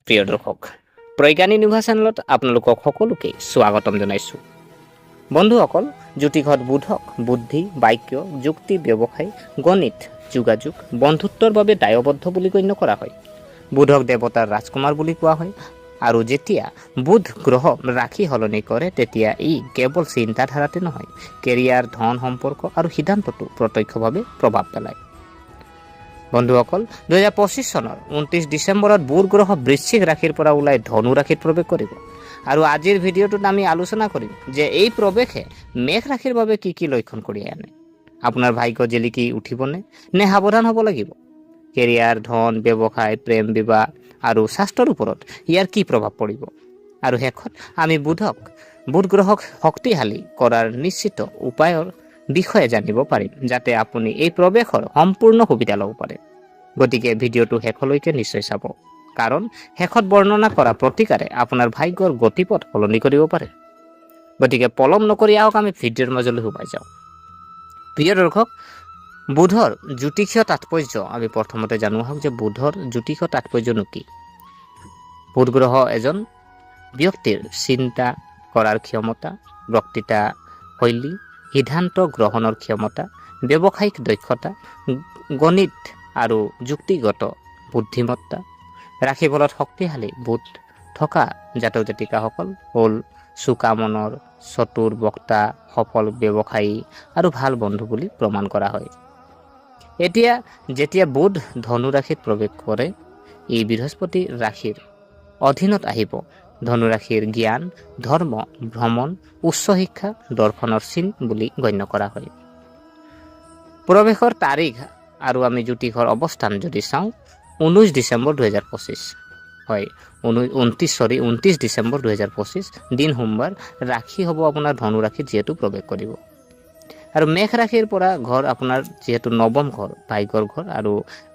প্ৰিয় দৰ্শক, প্ৰজ্ঞান ইউনিভাৰ্ছ চেনেলত আপোনালোকক সকলোকে স্বাগতম জনাইছোঁ। বন্ধুসকল, জ্যোতিষত বুধক বুদ্ধি, বাক্য, যুক্তি, ব্যৱসায়, গণিত, যোগাযোগ, বন্ধুত্বৰ বাবে দায়বদ্ধ বুলি গণ্য কৰা হয়। বুধক দেৱতাৰ ৰাজকুমাৰ বুলি কোৱা হয় আৰু যেতিয়া বুধ গ্ৰহ ৰাশি সলনি কৰে তেতিয়া ই কেৱল চিন্তাধাৰাতে নহয়, কেৰিয়াৰ, ধন, সম্পৰ্ক আৰু সিদ্ধান্ততো প্ৰত্যক্ষভাৱে প্ৰভাৱ পেলায়। বন্ধুসকল, 2025 চনৰ 29 ডিচেম্বৰত বুধ গ্ৰহ বৃশ্চিক ৰাশিৰ পৰা ওলাই ধনু ৰাশিত প্ৰৱেশ কৰিব আৰু আজিৰ ভিডিঅ'টোত আমি আলোচনা কৰিম যে এই প্ৰৱেশে মেঘ ৰাশিৰ বাবে কি কি লক্ষণ কঢ়িয়াই আনে। আপোনাৰ ভাগ্য জিলিকি উঠিবনে নে সাৱধান হ'ব লাগিব? কেৰিয়াৰ, ধন, ব্যৱসায়, প্ৰেম, বিবাহ আৰু স্বাস্থ্যৰ ওপৰত ইয়াৰ কি প্ৰভাৱ পৰিব? আৰু শেষত আমি বুধ গ্ৰহক শক্তিশালী কৰাৰ নিশ্চিত উপায়ৰ বিষয়ে জানিব পাৰিম, যাতে আপুনি এই প্ৰৱেশৰ সম্পূৰ্ণ সুবিধা ল'ব পাৰে। গতিকে ভিডিঅ'টো শেষলৈকে নিশ্চয় চাব, কাৰণ শেষত বৰ্ণনা কৰা প্ৰতিকাৰে আপোনাৰ ভাগ্যৰ গতিপথ সলনি কৰিব পাৰে। গতিকে পলম নকৰি আহক আমি ভিডিঅ'ৰ মাজলৈ সোমাই যাওঁ। প্ৰিয় দৰ্শক, বুধৰ জ্যোতিষীয় তাৎপৰ্য আমি প্ৰথমতে জানো আহক যে বুধৰ জ্যোতিষীয় তাৎপৰ্যনো কি। বুধ গ্ৰহ এজন ব্যক্তিৰ চিন্তা কৰাৰ ক্ষমতা, বক্তৃতা শৈলী, সিদ্ধান্ত গ্ৰহণৰ ক্ষমতা, ব্যৱসায়িক দক্ষতা, গণিত আৰু যুক্তিগত বুদ্ধিমত্তা। ৰাশিফলত শক্তিশালী বুধ থকা জাতক জাতিকাসকল হ'ল চোকা মনৰ, চতুৰ বক্তা, সফল ব্যৱসায়ী আৰু ভাল বন্ধু বুলি প্ৰমাণ কৰা হয়। এতিয়া যেতিয়া বুধ ধনু ৰাশিত প্ৰৱেশ কৰে, ই বৃহস্পতি ৰাশিৰ অধীনত আহিব। ধনু ৰাশিৰ জ্ঞান, ধৰ্ম, ভ্ৰমণ, উচ্চ শিক্ষা, দৰ্শনৰ চিন বুলি গণ্য কৰা হয়। প্ৰৱেশৰ তাৰিখ আৰু আমি জ্যোতিষৰ অৱস্থান যদি চাওঁ, 19 ডিচেম্বৰ 2025 হয়, 29 ডিচেম্বৰ 2025 দিন সোমবাৰ। ৰাশি হ'ব আপোনাৰ ধনু ৰাশিত যিহেতু প্ৰৱেশ কৰিব। আৰু মেঘ ৰাশিৰ পৰা ঘৰ আপোনাৰ যিহেতু নৱম ঘৰ, ভাগ্যৰ ঘৰ, আৰু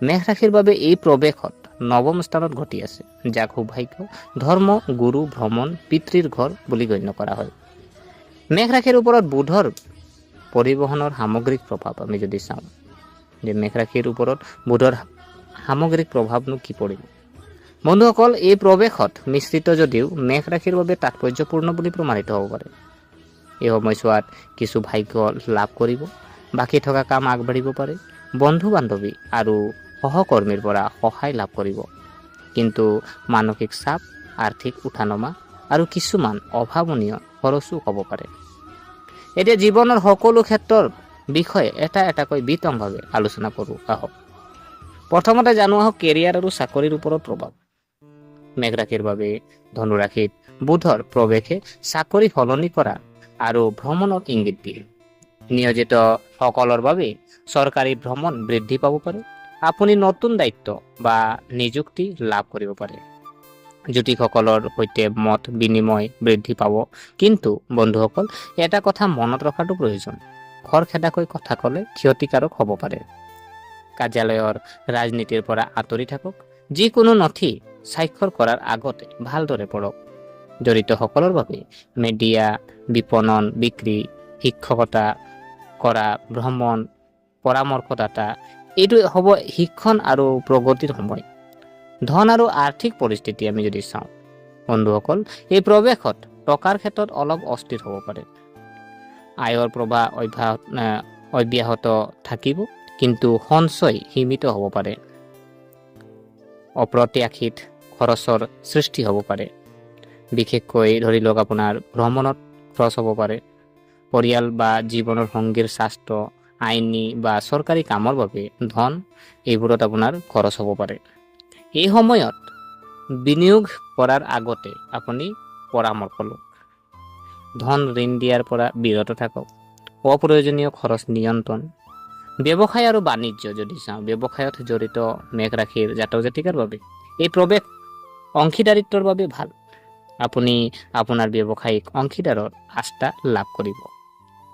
মেঘ ৰাশিৰ বাবে এই প্ৰৱেশত নৱম স্থানত ঘটি আছে, যাক সৌভাগ্য, ধৰ্ম, গুৰু, ভ্ৰমণ, পিতৃৰ ঘৰ বুলি গণ্য কৰা হয়। মেঘ ৰাশিৰ ওপৰত বুধৰ পৰিবহনৰ সামগ্ৰিক প্ৰভাৱ আমি যদি চাওঁ, যে মেঘ ৰাশিৰ ওপৰত বুধৰ সামগ্ৰিক প্ৰভাৱনো কি পৰিব? বন্ধুসকল, এই প্ৰৱেশত মিশ্ৰিত যদিও মেঘ ৰাশিৰ বাবে তাৎপৰ্যপূৰ্ণ বুলি প্ৰমাণিত হ'ব পাৰে। এই সময়ছোৱাত কিছু ভাগ্য লাভ কৰিব, বাকী থকা কাম আগবাঢ়িব পাৰে, বন্ধু বান্ধৱী আৰু সহকৰ্মীৰ পৰা সহায় লাভ কৰিব, কিন্তু মানসিক চাপ, আৰ্থিক উঠানমা আৰু কিছুমান অভাৱনীয় খৰচো হ'ব পাৰে। এতিয়া জীৱনৰ সকলো ক্ষেত্ৰৰ বিষয়ে এটা এটাকৈ বিতংভাৱে আলোচনা কৰোঁ আহক। প্ৰথমতে জানো আহক কেৰিয়াৰ আৰু চাকৰিৰ ওপৰত প্ৰভাৱ। মেঘ ৰাশিৰ বাবে ধনু ৰাশিত বুধৰ প্ৰৱেশে চাকৰি সলনি কৰা আৰু ভ্ৰমণত ইংগিত দিয়ে। নিয়োজিত সকলৰ বাবে চৰকাৰী ভ্ৰমণ বৃদ্ধি পাব পাৰে। আপুনি নতুন দায়িত্ব বা নিযুক্তি লাভ কৰিব পাৰে। জ্যোতিষসকলৰ সৈতে মত বিনিময় বৃদ্ধি পাব, কিন্তু বন্ধুসকল এটা কথা মনত ৰখাটো প্ৰয়োজন, খৰখেদাকৈ কথা ক'লে ক্ষতিকাৰক হ'ব পাৰে। কাৰ্যালয়ৰ ৰাজনীতিৰ পৰা আঁতৰি থাকক। যিকোনো নথি স্বাক্ষৰ কৰাৰ আগতে ভালদৰে পঢ়ক। জড়িতসকলৰ বাবে মিডিয়া, বিপণন, বিক্ৰী, শিক্ষকতা কৰা, ভ্ৰমণ, পৰামৰ্শদাতা, এইটো হ'ব শিক্ষণ আৰু প্ৰগতিৰ সময়। ধন আৰু আৰ্থিক পৰিস্থিতি আমি যদি চাওঁ, বন্ধুসকল এই প্ৰৱেশত টকাৰ ক্ষেত্ৰত অলপ অস্থিৰ হ'ব পাৰে। আয়ৰ প্ৰৱাহ অব্যাহত থাকিব, কিন্তু সঞ্চয় সীমিত হ'ব পাৰে। অপ্ৰত্যাশিত খৰচৰ সৃষ্টি হ'ব পাৰে, বিশেষকৈ ধৰি লওক আপোনাৰ ভ্ৰমণত খৰচ হ'ব পাৰে। পৰিয়াল বা জীৱনৰ সংগীৰ স্বাস্থ্য, আইনী বা চৰকাৰী কামৰ বাবে ধন, এইবোৰত আপোনাৰ খৰচ হ'ব পাৰে। এই সময়ত বিনিয়োগ কৰাৰ আগতে আপুনি পৰামৰ্শ লওক। ধন ঋণ দিয়াৰ পৰা বিৰত থাকক। অপ্ৰয়োজনীয় খৰচ নিয়ন্ত্ৰণ। ব্যৱসায় আৰু বাণিজ্য যদি চাওঁ, ব্যৱসায়ত জড়িত মেঘ ৰাশিৰ জাতক জাতিকাৰ বাবে এই প্ৰৱেশ অংশীদাৰিত্বৰ বাবে ভাল। আপুনি আপোনাৰ ব্যৱসায়িক অংশীদাৰৰ আস্থা লাভ কৰিব।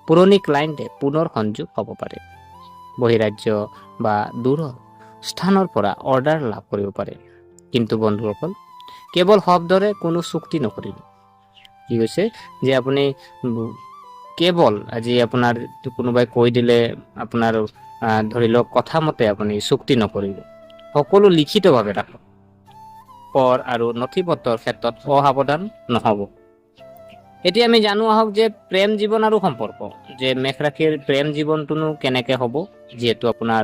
পুৰণি ক্লায়েণ্টে পুনৰ সংযোগ হ'ব পাৰে। বহিৰাজ্য বা দূৰ স্থানৰ পৰা অৰ্ডাৰ লাভ কৰিব পাৰে, কিন্তু বন্ধুসকল কেৱল শব্দৰে কোনো চুক্তি নকৰিব। কি কৈছে যে আপুনি কেৱল আজি আপোনাৰ কোনোবাই কৈ দিলে আপোনাৰ ধৰি লওক কথা মতে আপুনি চুক্তি নকৰিব, সকলো লিখিতভাৱে ৰাখক। কৰ আৰু নথিপত্ৰৰ ক্ষেত্ৰত অসাৱধান নহ'ব। এতিয়া আমি জানো আহক যে প্ৰেম জীৱন আৰু সম্পৰ্ক, যে মেষ ৰাশিৰ প্ৰেম জীৱনটোনো কেনেকে হ'ব, যিহেতু আপোনাৰ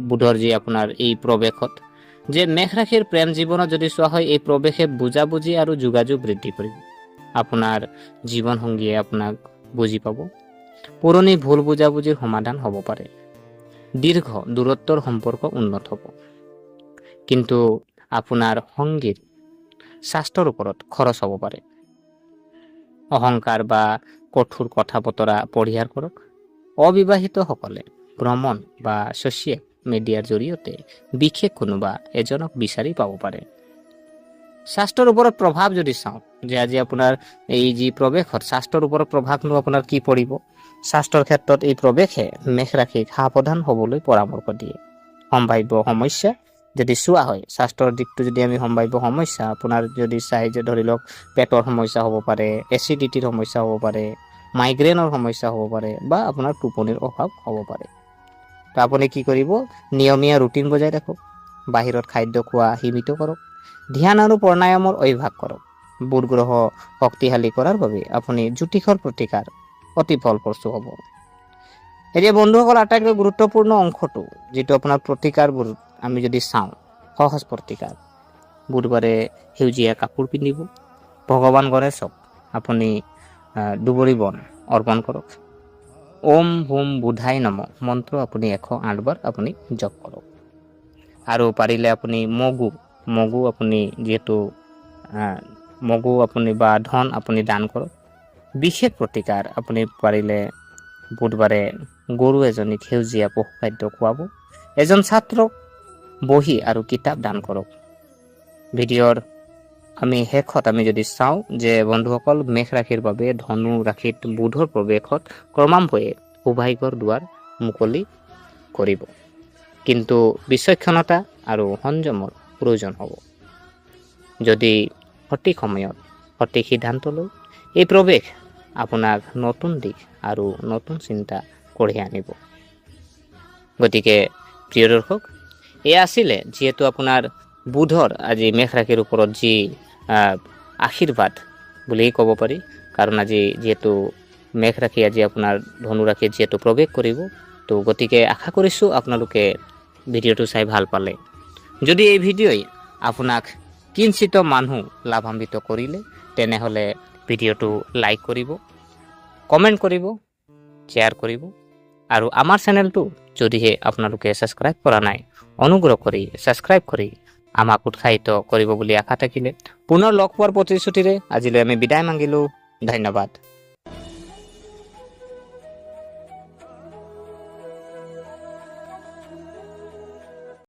বুধৰ যি আপোনাৰ এই প্ৰৱেশত, যে মেষ ৰাশিৰ প্ৰেম জীৱনত যদি চোৱা হয়, এই প্ৰৱেশে বুজাবুজি আৰু যোগাযোগ বৃদ্ধি কৰিব। আপোনাৰ জীৱনসংগীয়ে আপোনাক বুজি পাব, পুৰণি ভুল বুজাবুজিৰ সমাধান হ'ব পাৰে, দীৰ্ঘ দূৰত্বৰ সম্পৰ্ক উন্নত হ'ব। কিন্তু আপোনাৰ সংগীৰ স্বাস্থ্যৰ ওপৰত খৰচ হ'ব পাৰে। অহংকাৰ বা কঠোৰ কথা বতৰা পৰিহাৰ কৰক। অবিবাহিতসকলে ভ্ৰমণ বা ছ'চিয়েল মিডিয়াৰ জৰিয়তে বিশেষ কোনোবা এজনক বিচাৰি পাব পাৰে। স্বাস্থ্যৰ ওপৰত প্ৰভাৱ যদি চাওঁ, যে আজি আপোনাৰ এই যি প্ৰৱেশত স্বাস্থ্যৰ ওপৰত প্ৰভাৱনো আপোনাৰ কি পৰিব, স্বাস্থ্যৰ ক্ষেত্ৰত এই প্ৰৱেশে মেষ ৰাশিক সাৱধান হ'বলৈ পৰামৰ্শ দিয়ে। সম্ভাৱ্য সমস্যা যদি চোৱা হয়, স্বাস্থ্যৰ দিশটো যদি আমি সম্ভাৱ্য সমস্যা আপোনাৰ যদি চাই, যে ধৰি লওক পেটৰ সমস্যা হ'ব পাৰে, এচিডিটিৰ সমস্যা হ'ব পাৰে, মাইগ্ৰেনৰ সমস্যা হ'ব পাৰে, বা আপোনাৰ টোপনিৰ অভাৱ হ'ব পাৰে। তো আপুনি কি কৰিব, নিয়মীয়া ৰুটিন বজাই ৰাখক, বাহিৰত খাদ্য খোৱা সীমিত কৰক, ধ্যান আৰু প্ৰণায়ামৰ অভ্যাস কৰক। বুধ গ্ৰহ শক্তিশালী কৰাৰ বাবে আপুনি জ্যোতিষৰ প্ৰতিকাৰ অতি ফলপ্ৰসূ হ'ব। এতিয়া বন্ধুসকল, আটাইতকৈ গুৰুত্বপূৰ্ণ অংশটো, যিটো আপোনাৰ প্ৰতিকাৰবোৰ আমি যদি চাওঁ, সহজ প্ৰতিকাৰ। বুধবাৰে সেউজীয়া কাপোৰ পিন্ধিব, ভগৱান গণেশক আপুনি দুবৰি বন অৰ্পণ কৰক, ওম হোম বুধাই নম মন্ত্ৰ আপুনি 108 বাৰ আপুনি জপ কৰক। আৰু পাৰিলে আপুনি মগু আপুনি যিহেতু মগু আপুনি বা ধন আপুনি দান কৰক। বিশেষ প্ৰতিকাৰ, আপুনি পাৰিলে বুধবাৰে গৰু এজনীক সেউজীয়া পশুখাদ্য খুৱাব, এজন ছাত্ৰক বহি আৰু কিতাপ দান কৰক। ভিডিঅ'ৰ আমি শেষত আমি যদি চাওঁ, যে বন্ধুসকল, মেষ ৰাশিৰ বাবে ধনু ৰাশিত বুধৰ প্ৰৱেশত ক্ৰমান্বয়ে সৌভাগ্যৰ দুৱাৰ মুকলি কৰিব, কিন্তু বিচক্ষণতা আৰু সংযমৰ প্ৰয়োজন হ'ব। যদি সঠিক সময়ত সঠিক সিদ্ধান্ত লয়, এই প্ৰৱেশ আপোনাক নতুন দিশ আৰু নতুন চিন্তা কঢ়িয়াই আনিব। গতিকে প্ৰিয় দৰ্শক, এয়া আছিলে যিহেতু আপোনাৰ বুধৰ আজি মেষ ৰাশিৰ ওপৰত যি আশীৰ্বাদ বুলিয়েই ক'ব পাৰি, কাৰণ আজি যিহেতু মেষ ৰাশি আজি আপোনাৰ ধনু ৰাশিত যিহেতু প্ৰৱেশ কৰিব, তো গতিকে আশা কৰিছোঁ আপোনালোকে ভিডিঅ'টো চাই ভাল পালে। যদি এই ভিডিঅ'ই আপোনাক কিঞ্চিত মানুহ লাভান্বিত কৰিলে, তেনেহ'লে ভিডিঅ'টো লাইক কৰিব, কমেণ্ট কৰিব, শ্বেয়াৰ কৰিব, আৰু আমাৰ চেনেলটো যদিহে আপোনালোকে ছাবস্ক্ৰাইব কৰা নাই, অনুগ্ৰহ কৰি ছাবস্ক্ৰাইব কৰি আমাক উৎসাহিত কৰিব বুলি আশা থাকিলে, পুনৰ লগ পোৱাৰ প্ৰতিশ্ৰুতিৰে আজিলৈ আমি বিদায় মাগিলোঁ। ধন্যবাদ।